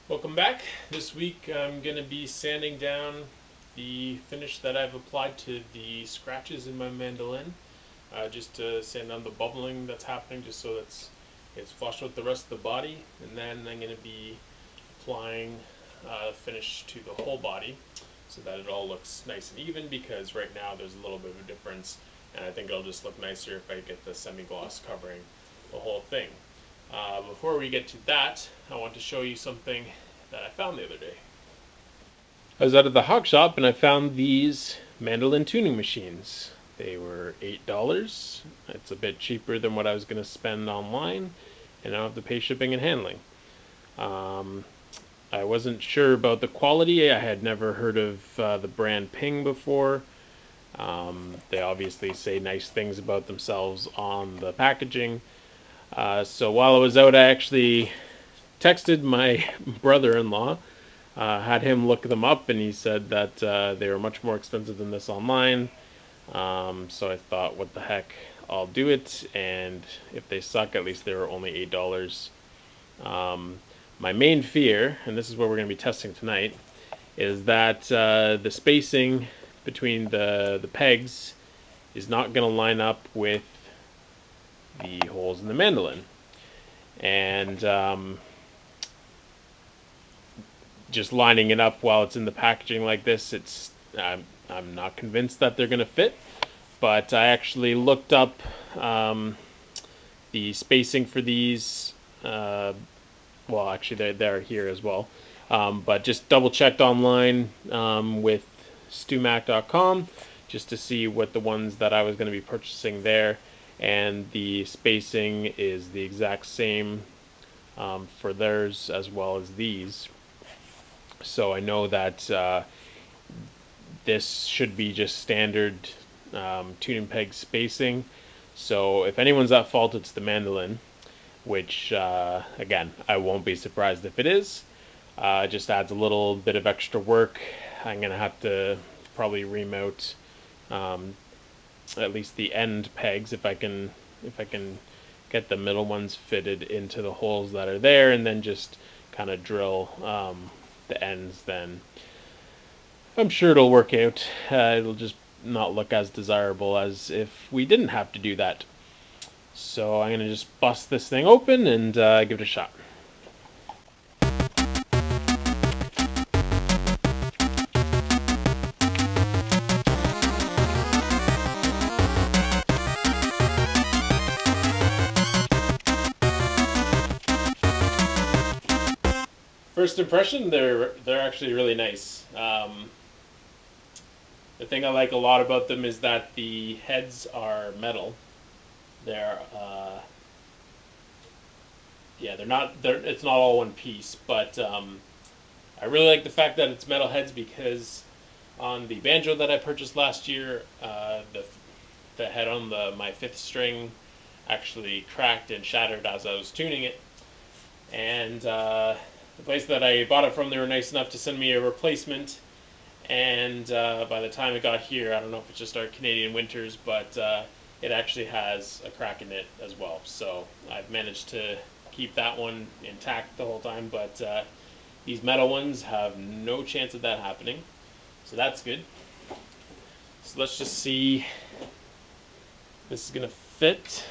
Welcome back. This week I'm going to be sanding down the finish that I've applied to the scratches in my mandolin, just to sand down the bubbling that's happening, just so it's flush with the rest of the body. And then I'm going to be applying finish to the whole body so that it all looks nice and even, because right now there's a little bit of a difference, and I think it'll just look nicer if I get the semi-gloss covering the whole thing. Before we get to that, I want to show you something that I found the other day. I was out at the hog shop and I found these mandolin tuning machines. They were $8. It's a bit cheaper than what I was going to spend online, and I don't have to pay shipping and handling. I wasn't sure about the quality. I had never heard of the brand Ping before. They obviously say nice things about themselves on the packaging. So while I was out, I actually texted my brother-in-law, had him look them up, and he said that they were much more expensive than this online. So I thought, what the heck, I'll do it, and if they suck, at least they were only $8. My main fear, and this is what we're going to be testing tonight, is that the spacing between the pegs is not going to line up with the holes in the mandolin. And just lining it up while it's in the packaging like this, I'm not convinced that they're going to fit. But I actually looked up the spacing for these. Well, actually they're here as well. But just double checked online with stumac.com just to see what the ones that I was going to be purchasing there, and the spacing is the exact same for theirs as well as these. So I know that this should be just standard tuning peg spacing. So if anyone's at fault, it's the mandolin, which again, I won't be surprised if it is. It just adds a little bit of extra work. I'm gonna have to probably remount at least the end pegs if I can get the middle ones fitted into the holes that are there, and then just kind of drill the ends. Then I'm sure it'll work out. It'll just not look as desirable as if we didn't have to do that. So I'm going to just bust this thing open and give it a shot. First impression, they're actually really nice. The thing I like a lot about them is that the heads are metal. They're yeah, it's not all one piece, but I really like the fact that it's metal heads, because on the banjo that I purchased last year, the head on my 5th string actually cracked and shattered as I was tuning it, and the place that I bought it from, they were nice enough to send me a replacement. And by the time it got here, I don't know if it's just our Canadian winters, but it actually has a crack in it as well. So I've managed to keep that one intact the whole time, but these metal ones have no chance of that happening. So that's good. So let's just see if this is going to fit.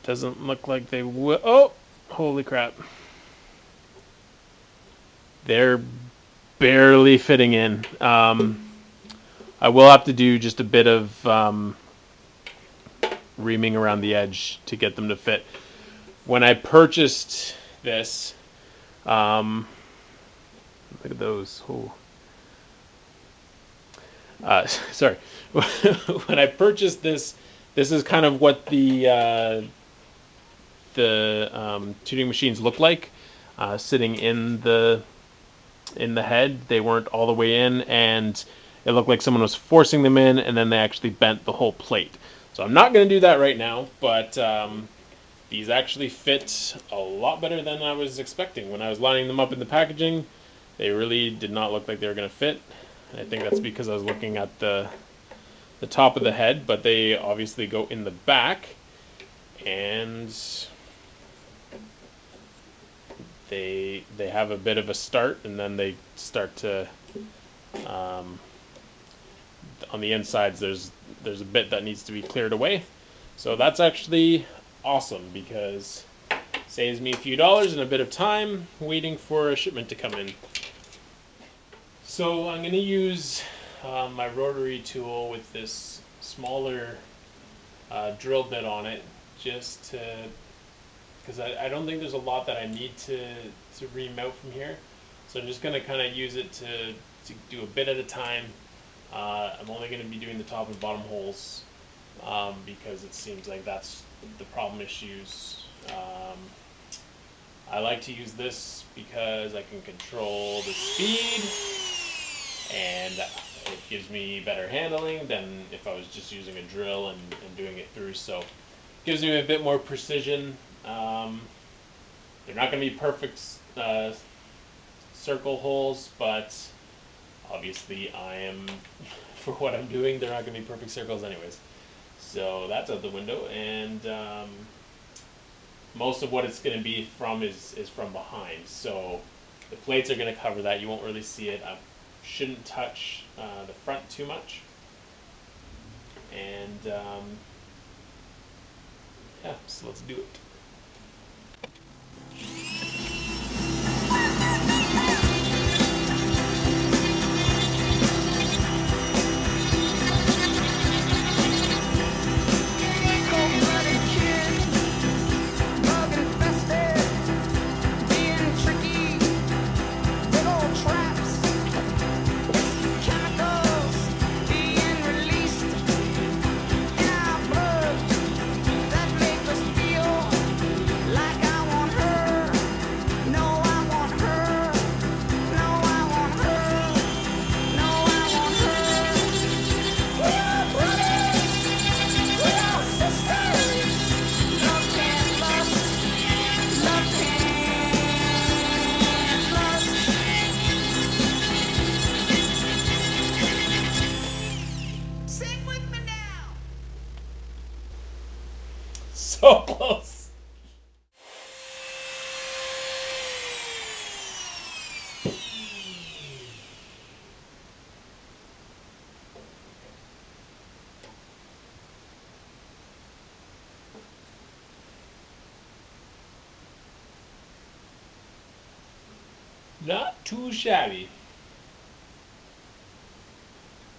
Doesn't look like they will. Oh, holy crap. They're barely fitting in. I will have to do just a bit of reaming around the edge to get them to fit. When I purchased this, look at those. Oh. Sorry. When I purchased this, this is kind of what the tuning machines look like, sitting in the head. They weren't all the way in, and it looked like someone was forcing them in, and then they actually bent the whole plate. So I'm not going to do that right now, but these actually fit a lot better than I was expecting. When I was lining them up in the packaging, they really did not look like they were going to fit. I think that's because I was looking at the the top of the head, but they obviously go in the back, and they have a bit of a start, and then they start to on the insides there's a bit that needs to be cleared away. So that's actually awesome because it saves me a few dollars and a bit of time waiting for a shipment to come in. So I'm going to use my rotary tool with this smaller drill bit on it, just to, because I don't think there's a lot that I need to remount from here. So I'm just going to kind of use it to do a bit at a time. I'm only going to be doing the top and bottom holes because it seems like that's the problem issues. I like to use this because I can control the speed, and it gives me better handling than if I was just using a drill and doing it through. So it gives me a bit more precision. They're not going to be perfect circle holes, but obviously I am, for what I'm doing, they're not going to be perfect circles anyways. So that's out the window, and most of what it's going to be from is from behind. So the plates are going to cover that. You won't really see it. I shouldn't touch the front too much. And yeah, so let's do it. So close. Not too shabby.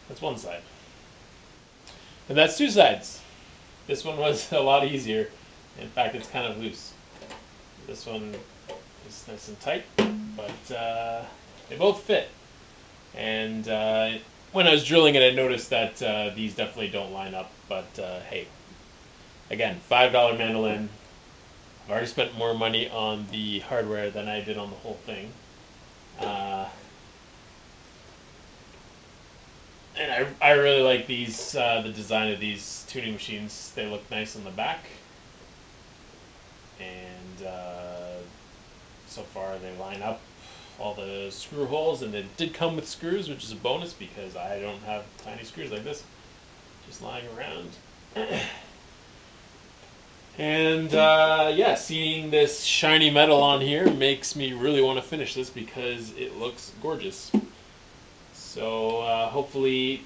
That's one side. And that's two sides. This one was a lot easier. In fact, it's kind of loose. This one is nice and tight, but they both fit. And when I was drilling it, I noticed that these definitely don't line up. But hey, again, $5 mandolin. I've already spent more money on the hardware than I did on the whole thing. And I really like these, the design of these tuning machines. They look nice on the back. And so far they line up all the screw holes, and it did come with screws, which is a bonus because I don't have tiny screws like this just lying around. And yeah, seeing this shiny metal on here makes me really want to finish this because it looks gorgeous. So hopefully,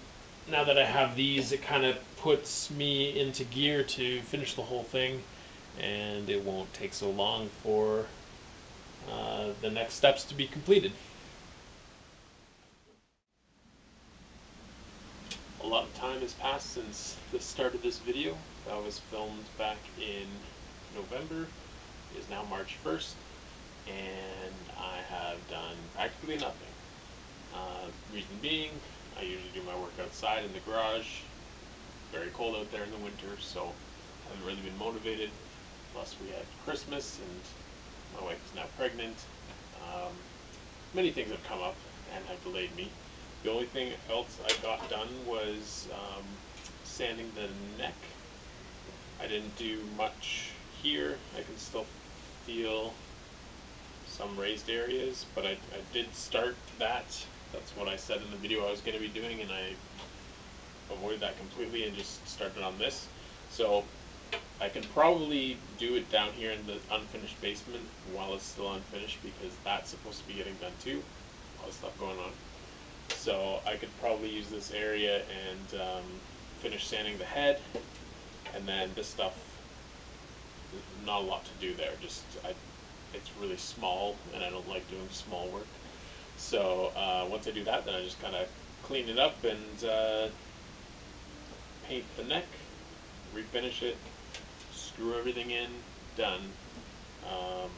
now that I have these, it kind of puts me into gear to finish the whole thing, and it won't take so long for the next steps to be completed. A lot of time has passed since the start of this video. That was filmed back in November. It is now March 1st, and I have done practically nothing. Reason being, I usually do my work outside in the garage. Very cold out there in the winter, so I haven't really been motivated. Plus we had Christmas, and my wife is now pregnant. Many things have come up and have delayed me. The only thing else I got done was sanding the neck. I didn't do much here. I can still feel some raised areas, but I did start that. That's what I said in the video I was going to be doing, and I avoid that completely and just started on this. So I can probably do it down here in the unfinished basement while it's still unfinished, because that's supposed to be getting done too. All this stuff going on. So I could probably use this area and finish sanding the head, and then this stuff, not a lot to do there. It's really small, and I don't like doing small work. So once I do that, then I just kind of clean it up and paint the neck, refinish it, screw everything in, done. Um,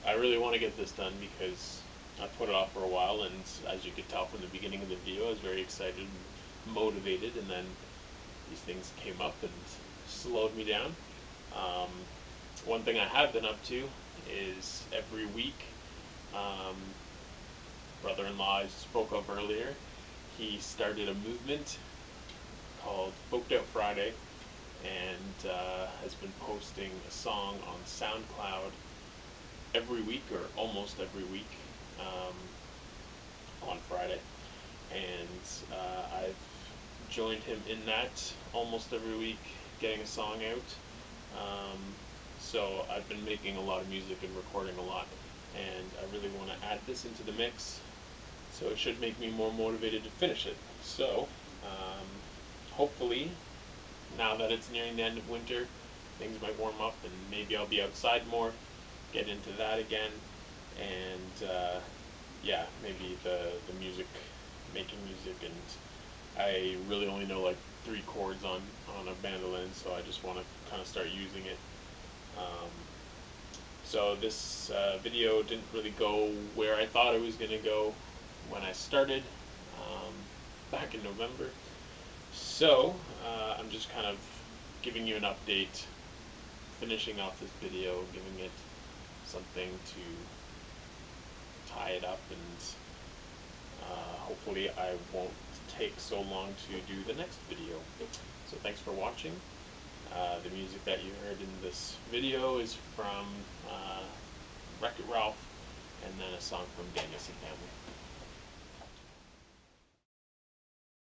I really want to get this done because I put it off for a while, and as you could tell from the beginning of the video, I was very excited and motivated, and then these things came up and slowed me down. Um, One thing I have been up to is every week, um, brother-in-law I spoke of earlier, he started a movement called Folked Out Friday, and has been posting a song on SoundCloud every week, or almost every week, on Friday. And I've joined him in that almost every week, getting a song out. So I've been making a lot of music and recording a lot, and I really want to add this into the mix, so it should make me more motivated to finish it. So hopefully, now that it's nearing the end of winter, things might warm up, and maybe I'll be outside more, get into that again, and yeah, maybe the music, making music, and I really only know like 3 chords on a mandolin, so I just want to kind of start using it. Um, so this video didn't really go where I thought it was going to go when I started back in November. So I'm just kind of giving you an update, finishing off this video, giving it something to tie it up, and hopefully I won't take so long to do the next video. So thanks for watching. The music that you heard in this video is from Wreck-It Ralph, and then a song from Danielson Family.